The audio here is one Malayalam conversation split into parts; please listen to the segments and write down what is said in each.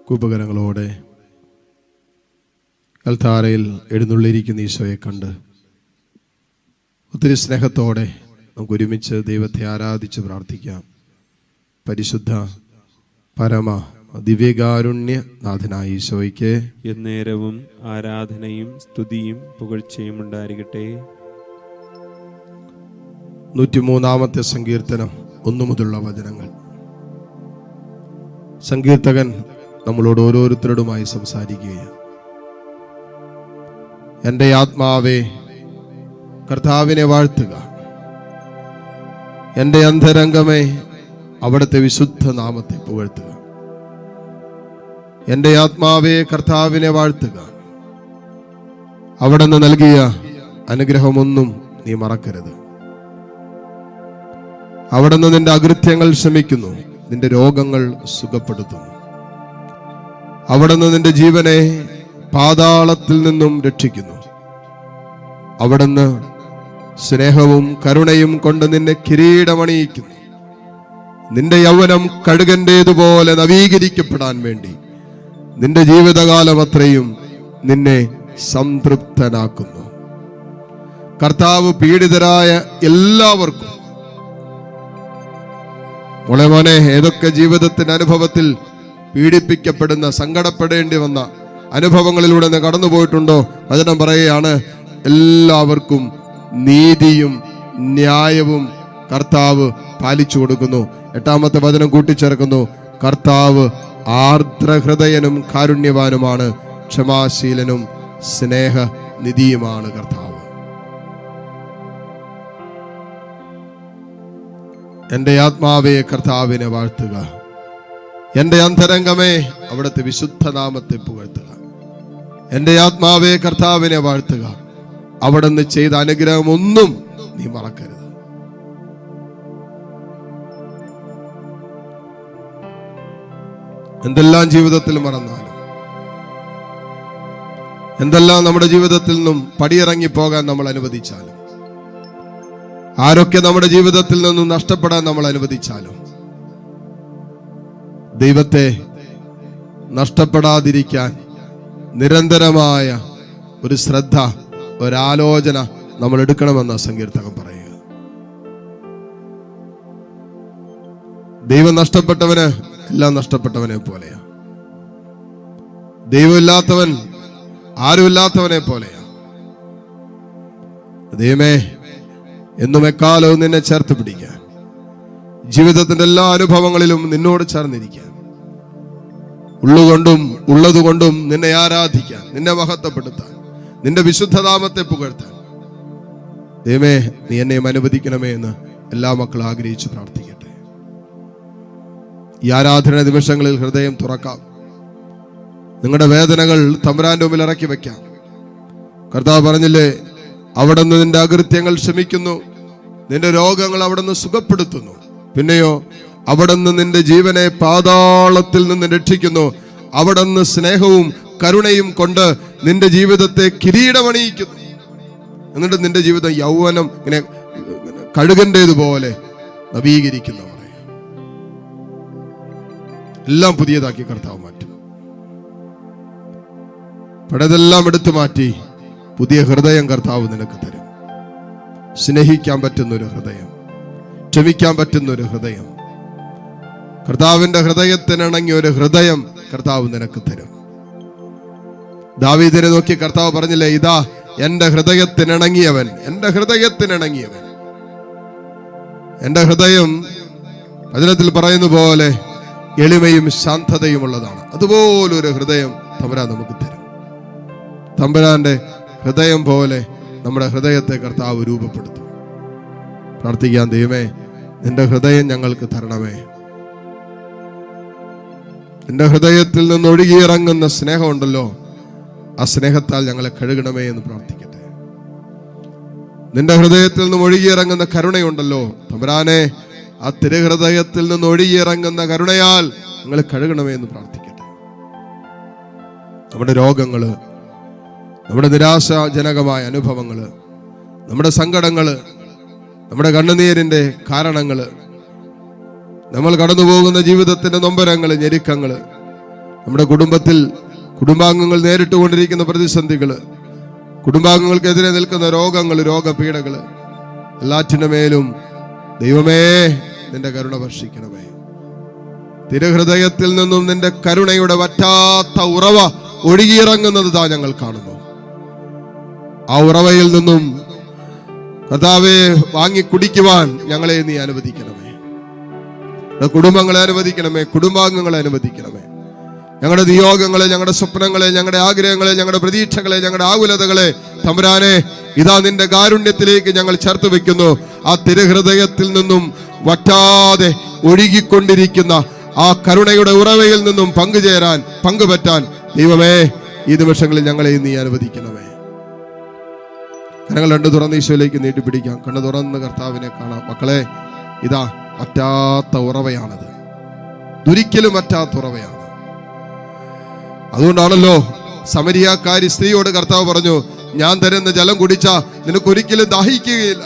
കൂപകരങ്ങളോടെ കൽത്താരയിൽ എഴുന്നള്ളിയിരിക്കുന്ന ഈശോയെ കണ്ട് ഒത്തിരി സ്നേഹത്തോടെ നമുക്ക് ഒരുമിച്ച് ദൈവത്തെ ആരാധിച്ച് പ്രാർത്ഥിക്കാം. പരിശുദ്ധ പരമ ദിവ്യകാരുണ്യ നാഥനായ ഈശോയ്ക്ക് എന്നേരവും ആരാധനയും സ്തുതിയും പുകഴ്ചയും ഉണ്ടായിരിക്കട്ടെ. 103-ാമത്തെ സങ്കീർത്തനം 1 മുതലുള്ള വചനങ്ങൾ. സങ്കീർത്തകൻ നമ്മളോട് ഓരോരുത്തരോടുമായി സംസാരിക്കുകയാണ്. എൻ്റെ ആത്മാവേ കർത്താവിനെ വാഴ്ത്തുക, എൻ്റെ അന്തരംഗമേ അവിടുത്തെ വിശുദ്ധ നാമത്തെ പുകഴ്ത്തുക. എൻ്റെ ആത്മാവേ കർത്താവിനെ വാഴ്ത്തുക, അവിടുന്ന് നൽകിയ അനുഗ്രഹമൊന്നും നീ മറക്കരുത്. അവിടുന്ന് നിന്റെ അകൃത്യങ്ങൾ ക്ഷമിക്കുന്നു, നിന്റെ രോഗങ്ങൾ സുഖപ്പെടുത്തുന്നു. അവിടുന്ന് നിന്റെ ജീവനെ പാതാളത്തിൽ നിന്നും രക്ഷിക്കുന്നു. അവിടുന്ന് സ്നേഹവും കരുണയും കൊണ്ട് നിന്നെ കിരീടമണിയിക്കുന്നു. നിന്റെ യൗവനം കഴുകന്റേതുപോലെ നവീകരിക്കപ്പെടാൻ വേണ്ടി നിന്റെ ജീവിതകാലം അത്രയും നിന്നെ സംതൃപ്തനാക്കുന്നു. കർത്താവ് പീഡിതരായ എല്ലാവർക്കും, മോനെ, ഏതൊക്കെ ജീവിതത്തിന്റെ അനുഭവത്തിൽ പീഡിപ്പിക്കപ്പെടുന്ന സങ്കടപ്പെടേണ്ടി വന്ന അനുഭവങ്ങളിലൂടെ നീ കടന്നുപോയിട്ടുണ്ടോ, വചനം പറയുകയാണ്, എല്ലാവർക്കും നീതിയും ന്യായവും കർത്താവ് പാലിച്ചു കൊടുക്കുന്നു. 8-ാമത്തെ വചനം കൂട്ടിച്ചേർക്കുന്നു, കർത്താവ് ആർദ്രഹൃദയനും കാരുണ്യവാനുമാണ്, ക്ഷമാശീലനും സ്നേഹനിധിയുമാണ് കർത്താവ്. എൻ്റെ ആത്മാവേ കർത്താവിനെ വാഴ്ത്തുക, എൻ്റെ അന്തരംഗമേ അവിടുത്തെ വിശുദ്ധ നാമത്തെ പുകഴ്ത്തുക. എൻ്റെ ആത്മാവേ കർത്താവിനെ വാഴ്ത്തുക, അവിടുന്ന് ചെയ്ത അനുഗ്രഹം ഒന്നും നീ മറക്കരുത്. എന്തെല്ലാം ജീവിതത്തിൽ മറന്നാലും, എന്തെല്ലാം നമ്മുടെ ജീവിതത്തിൽ നിന്നും പടിയിറങ്ങി പോകാൻ നമ്മൾ അനുവദിച്ചാലും, ആരൊക്കെ നമ്മുടെ ജീവിതത്തിൽ നിന്നും നഷ്ടപ്പെടാൻ നമ്മൾ അനുവദിച്ചാലും, ദൈവത്തെ നഷ്ടപ്പെടാതിരിക്കാൻ നിരന്തരമായ ഒരു ശ്രദ്ധ, ഒരാലോചന നമ്മൾ എടുക്കണമെന്ന സങ്കീർത്തകൻ പറയുക. ദൈവം നഷ്ടപ്പെട്ടവന് എല്ലാം നഷ്ടപ്പെട്ടവനെ പോലെയാ. ദൈവമില്ലാത്തവൻ ആരുമില്ലാത്തവനെ പോലെയാ. ദൈവമേ, എന്നും എക്കാലവും നിന്നെ ചേർത്ത് പിടിക്കാൻ, ജീവിതത്തിന്റെ എല്ലാ അനുഭവങ്ങളിലും നിന്നോട് ചേർന്നിരിക്കാൻ, ഉള്ളുകൊണ്ടും ഉള്ളതുകൊണ്ടും നിന്നെ ആരാധിക്കാൻ, നിന്നെ മഹത്വപ്പെടുത്താൻ, നിന്റെ വിശുദ്ധനാമത്തെ പുകഴ്ത്താൻ ദൈവമേ നീ എന്നെയും അനുവദിക്കണമേ എന്ന് എല്ലാ മക്കളും ആഗ്രഹിച്ച് പ്രാർത്ഥിക്കട്ടെ. ഈ ആരാധന നിമിഷങ്ങളിൽ ഹൃദയം തുറക്കാം. നിങ്ങളുടെ വേദനകൾ തമ്പുരാന്റെ മുമ്പിൽ ഇറക്കി വെക്കാം. കർത്താവ് പറഞ്ഞില്ലേ, അവിടുന്ന് നിന്റെ അകൃത്യങ്ങൾ ക്ഷമിക്കുന്നു, നിന്റെ രോഗങ്ങൾ അവിടുന്ന് സുഖപ്പെടുത്തുന്നു. പിന്നെയോ, അവിടുന്ന് നിന്റെ ജീവനെ പാതാളത്തിൽ നിന്ന് രക്ഷിക്കുന്നു. അവിടുന്ന് സ്നേഹവും കരുണയും കൊണ്ട് നിന്റെ ജീവിതത്തെ കിരീടമണിയിക്കുന്നു. എന്നിട്ട് നിന്റെ ജീവിതം യൗവനം ഇങ്ങനെ കഴുകന്റേതുപോലെ നവീകരിക്കുന്നു. എല്ലാം പുതിയതാക്കി കർത്താവ് മാറ്റും. പഴയതെല്ലാം എടുത്തു മാറ്റി പുതിയ ഹൃദയം കർത്താവ് നിനക്ക് തരും. സ്നേഹിക്കാൻ പറ്റുന്നൊരു ഹൃദയം, ക്ഷമിക്കാൻ പറ്റുന്നൊരു ഹൃദയം, കർത്താവിന്റെ ഹൃദയത്തിനിണങ്ങിയ ഒരു ഹൃദയം കർത്താവ് നിനക്ക് തരും. ദാവീദിനെ നോക്കി കർത്താവ് പറഞ്ഞില്ലേ, ഇതാ എന്റെ ഹൃദയത്തിനിണങ്ങിയവൻ, എന്റെ ഹൃദയത്തിനിണങ്ങിയവൻ. എന്റെ ഹൃദയം വചനത്തിൽ പറയുന്ന പോലെ എളിമയും ശാന്തതയും ഉള്ളതാണ്. അതുപോലൊരു ഹൃദയം തമ്പുരാൻ നമുക്ക് തരും. തമ്പുരാന്റെ ഹൃദയം പോലെ നമ്മുടെ ഹൃദയത്തെ കർത്താവ് രൂപപ്പെടുത്തും. പ്രാർത്ഥിക്കാൻ, ദൈവമേ നിന്റെ ഹൃദയം ഞങ്ങൾക്ക് തരണമേ. നിന്റെ ഹൃദയത്തിൽ നിന്ന് ഒഴുകിയിറങ്ങുന്ന സ്നേഹമുണ്ടല്ലോ, ആ സ്നേഹത്താൽ ഞങ്ങളെ കഴുകണമേ എന്ന് പ്രാർത്ഥിക്കട്ടെ. നിന്റെ ഹൃദയത്തിൽ നിന്നും ഒഴുകിയിറങ്ങുന്ന കരുണയുണ്ടല്ലോ തമ്പുരാനെ, ആ തിരുഹൃദയത്തിൽ നിന്ന് ഒഴുകിയിറങ്ങുന്ന കരുണയാൽ നിങ്ങൾ കഴുകണമേ എന്ന് പ്രാർത്ഥിക്കട്ടെ. നമ്മുടെ രോഗങ്ങള്, നമ്മുടെ നിരാശാജനകമായ അനുഭവങ്ങള്, നമ്മുടെ സങ്കടങ്ങള്, നമ്മുടെ കണ്ണുനീരിന്റെ കാരണങ്ങള്, നമ്മൾ കടന്നു പോകുന്ന ജീവിതത്തിന്റെ നൊമ്പരങ്ങള്, ഞെരുക്കങ്ങള്, നമ്മുടെ കുടുംബത്തിൽ കുടുംബാംഗങ്ങൾ നേരിട്ടുകൊണ്ടിരിക്കുന്ന പ്രതിസന്ധികൾ, കുടുംബാംഗങ്ങൾക്കെതിരെ നിൽക്കുന്ന രോഗങ്ങൾ, രോഗപീഠകൾ, എല്ലാറ്റിന്റെ മേലും ദൈവമേ നിന്റെ കരുണ വർഷിക്കണമേ. തിരുഹൃദയത്തിൽ നിന്നും നിന്റെ കരുണയുടെ വറ്റാത്ത ഉറവ ഒഴുകിയിറങ്ങുന്നത് താ ഞങ്ങൾ കാണുന്നു. ആ ഉറവയിൽ നിന്നും കർത്താവേ വാങ്ങി കുടിക്കുവാൻ ഞങ്ങളെ നീ അനുവദിക്കണമേ. കുടുംബങ്ങളെ അനുവദിക്കണമേ, കുടുംബാംഗങ്ങളെ അനുവദിക്കണമേ. ഞങ്ങളുടെ നിയോഗങ്ങളെ, ഞങ്ങളുടെ സ്വപ്നങ്ങളെ, ഞങ്ങളുടെ ആഗ്രഹങ്ങളെ, ഞങ്ങളുടെ പ്രതീക്ഷകളെ, ഞങ്ങളുടെ ആകുലതകളെ തമ്പുരാനെ ഇതാ നിന്റെ കാരുണ്യത്തിലേക്ക് ഞങ്ങൾ ചേർത്ത് വെക്കുന്നു. ആ തിരുഹൃദയത്തിൽ നിന്നും വറ്റാതെ ഒഴുകിക്കൊണ്ടിരിക്കുന്ന ആ കരുണയുടെ ഉറവയിൽ നിന്നും പങ്കുചേരാൻ, പങ്കുപറ്റാൻ ദൈവമേ ഈ നിമിഷങ്ങളിൽ ഞങ്ങളെ നീ അനുവദിക്കണമേ. കരങ്ങൾ രണ്ട് തുറന്ന് ഈശോയിലേക്ക് നീട്ടിപ്പിടിക്കാം. കണ്ണ് തുറന്ന് കർത്താവിനെ കാണാം. മക്കളെ, ഇതാ വറ്റാത്ത ഉറവയാണത്, ഒരിക്കലും വറ്റാത്ത ഉറവയാണ്. അതുകൊണ്ടാണല്ലോ സമരിയാക്കാരി സ്ത്രീയോട് കർത്താവ് പറഞ്ഞു, ഞാൻ തരുന്ന ജലം കുടിച്ച നിനക്കൊരിക്കലും ദാഹിക്കുകയില്ല.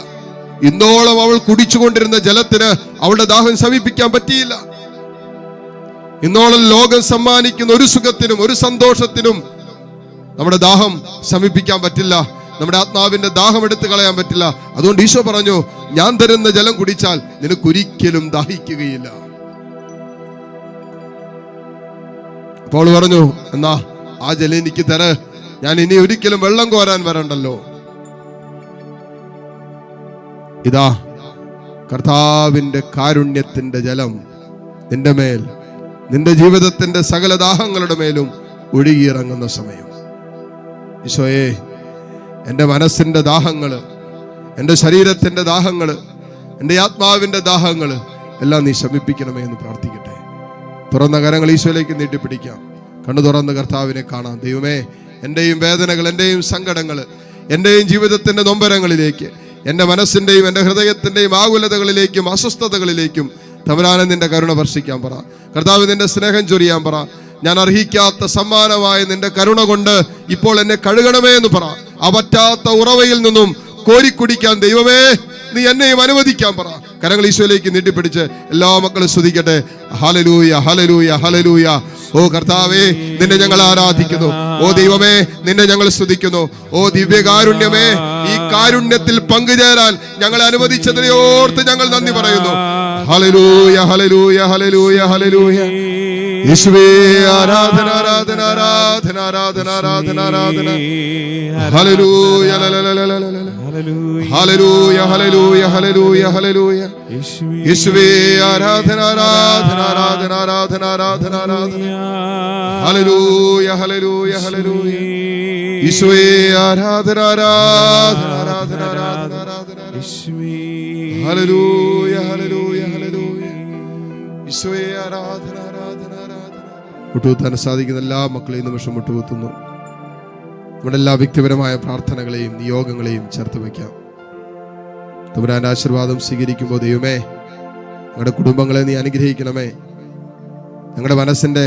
ഇന്നോളം അവൾ കുടിച്ചുകൊണ്ടിരുന്ന ജലത്തിന് അവളുടെ ദാഹം ശമിപ്പിക്കാൻ പറ്റിയില്ല. ഇന്നോളം ലോകം സമ്മാനിക്കുന്ന ഒരു സുഖത്തിനും ഒരു സന്തോഷത്തിനും നമ്മുടെ ദാഹം ശമിപ്പിക്കാൻ പറ്റില്ല, നമ്മുടെ ആത്മാവിന്റെ ദാഹം എടുത്തു കളയാൻ പറ്റില്ല. അതുകൊണ്ട് ഈശോ പറഞ്ഞു, ഞാൻ തരുന്ന ജലം കുടിച്ചാൽ നിനക്കൊരിക്കലും ദാഹിക്കുകയില്ല. അപ്പോൾ പറഞ്ഞു, എന്നാ ആ ജലം എനിക്ക് തര, ഞാൻ ഇനി ഒരിക്കലും വെള്ളം കോരാൻ വരണ്ടല്ലോ. ഇതാ കർത്താവിന്റെ കാരുണ്യത്തിന്റെ ജലം നിന്റെ മേൽ, നിന്റെ ജീവിതത്തിന്റെ സകല ദാഹങ്ങളുടെ മേലും ഒഴുകിയിറങ്ങുന്ന സമയം. ഈശോയെ, എൻ്റെ മനസ്സിന്റെ ദാഹങ്ങള്, എൻ്റെ ശരീരത്തിന്റെ ദാഹങ്ങള്, എൻ്റെ ആത്മാവിന്റെ ദാഹങ്ങള് എല്ലാം നീ ശമിപ്പിക്കണമേ എന്ന് പ്രാർത്ഥിക്കട്ടെ. തുറന്ന കരങ്ങൾ ഈശോയിലേക്ക് നീട്ടിപ്പിടിക്കാം. കണ്ണു തുറന്ന് കർത്താവിനെ കാണാം. ദൈവമേ, എൻ്റെയും വേദനകൾ, എൻ്റെയും സങ്കടങ്ങൾ, എൻ്റെയും ജീവിതത്തിന്റെ നൊമ്പരങ്ങളിലേക്ക്, എൻ്റെ മനസ്സിന്റെയും എൻ്റെ ഹൃദയത്തിന്റെയും ആകുലതകളിലേക്കും അസ്വസ്ഥതകളിലേക്കും തമ്പുരാനെ നിന്റെ കരുണ വർഷിക്കാൻ പറ. കർത്താവ് നിന്റെ സ്നേഹം ചൊരിയാൻ പറ. ഞാൻ അർഹിക്കാത്ത സമ്മാനമായ നിന്റെ കരുണ കൊണ്ട് ഇപ്പോൾ എന്നെ കഴുകണമേ എന്ന് പറ. ആ പറ്റാത്ത ഉറവയിൽ നിന്നും കോരിക്കുടിക്കാൻ ദൈവമേ നീ എന്നെയും അനുവദിക്കാൻ പറ. കരങ്ങൾ ഈശോയിലേക്ക് നീട്ടിപ്പിടിച്ച് എല്ലാ മക്കളും സ്തുതിക്കട്ടെ. Hallelujah, hallelujah, hallelujah. ഓ കർത്താവേ, നിന്നെ ഞങ്ങൾ ആരാധിക്കുന്നു. ഓ ദൈവമേ, നിന്നെ ഞങ്ങൾ സ്തുതിക്കുന്നു. ഓ ദിവ്യകാരുണ്യമേ, ഈ കാരുണ്യത്തിൽ പങ്കുചേരാൻ ഞങ്ങളെ അനുവദിച്ചതിനെ ഓർത്ത് ഞങ്ങൾ നന്ദി പറയുന്നു. Hallelujah, hallelujah, hallelujah, hallelujah. യേശുവേ, ആരാധന, ആരാധന, ആരാധന, ആരാധന, ആരാധന, ആരാധന. Hallelujah, hallelujah, hallelujah, hallelujah, hallelujah. യേശുവേ, ആരാധന, ആരാധന, ആരാധന, ആരാധന, ആരാധന, ആരാധന. Hallelujah, hallelujah, hallelujah. യേശുവേ, ആരാധന, ആരാധന, ആരാധന, ആരാധന, ആരാധന. Hallelujah, hallelujah, hallelujah. യേശുവേ, ആരാധന, ആരാധന, ആരാധന. മുട്ടുകുത്താൻ സാധിക്കുന്ന എല്ലാ മക്കളെയും നിമിഷം മുട്ടുകുത്തുന്നു. നമ്മുടെ എല്ലാ വ്യക്തിപരമായ പ്രാർത്ഥനകളെയും നിയോഗങ്ങളെയും ചേർത്ത് വയ്ക്കാം. തമ്പുരാന്റെ ആശീർവാദം സ്വീകരിക്കുമ്പോൾ ദൈവമേ, ഞങ്ങളുടെ കുടുംബങ്ങളെ നീ അനുഗ്രഹിക്കണമേ. ഞങ്ങളുടെ മനസ്സിന്റെ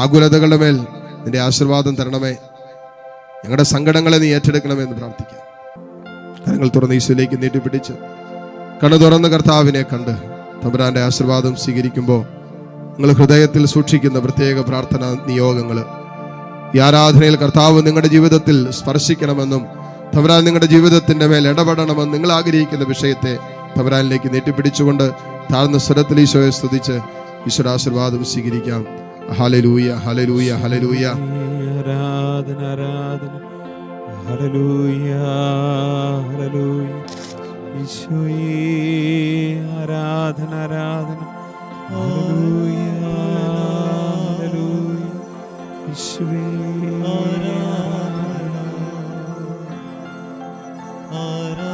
ആകുലതകളുടെ മേൽ നിന്റെ ആശീർവാദം തരണമേ. ഞങ്ങളുടെ സങ്കടങ്ങളെ നീ ഏറ്റെടുക്കണമേ എന്ന് പ്രാർത്ഥിക്കാം. കരങ്ങൾ തുറന്ന് ഈശോയിലേക്ക് നീട്ടിപ്പിടിച്ച് കണ്ണു തുറന്ന് കർത്താവിനെ കണ്ട് തമ്പുരാന്റെ ആശീർവാദം സ്വീകരിക്കുമ്പോൾ നിങ്ങൾ ഹൃദയത്തിൽ സൂക്ഷിക്കുന്ന പ്രത്യേക പ്രാർത്ഥന നിയോഗങ്ങൾ, ഈ ആരാധനയിൽ കർത്താവ് നിങ്ങളുടെ ജീവിതത്തിൽ സ്പർശിക്കണമെന്നും തമ്പുരാൻ നിങ്ങളുടെ ജീവിതത്തിന്റെ മേൽ ഇടപെടണമെന്ന് നിങ്ങൾ ആഗ്രഹിക്കുന്ന വിഷയത്തെ തമ്പുരാനിലേക്ക് നീട്ടിപ്പിടിച്ചുകൊണ്ട് താഴ്ന്ന സ്വരത്തിൽ ഈശോയെ സ്തുതിച്ച് ഈശ്വര ആശീർവാദം സ്വീകരിക്കാം. Hallelujah, hallelujah, hallelujah. ആരാധന, ആരാധന. Hallelujah, hallelujah. ഈശോയേ, ആരാധന, ആരാധന. Hallelujah, hallelujah. ഈശോയേ, ആരാധന, ആരാധന.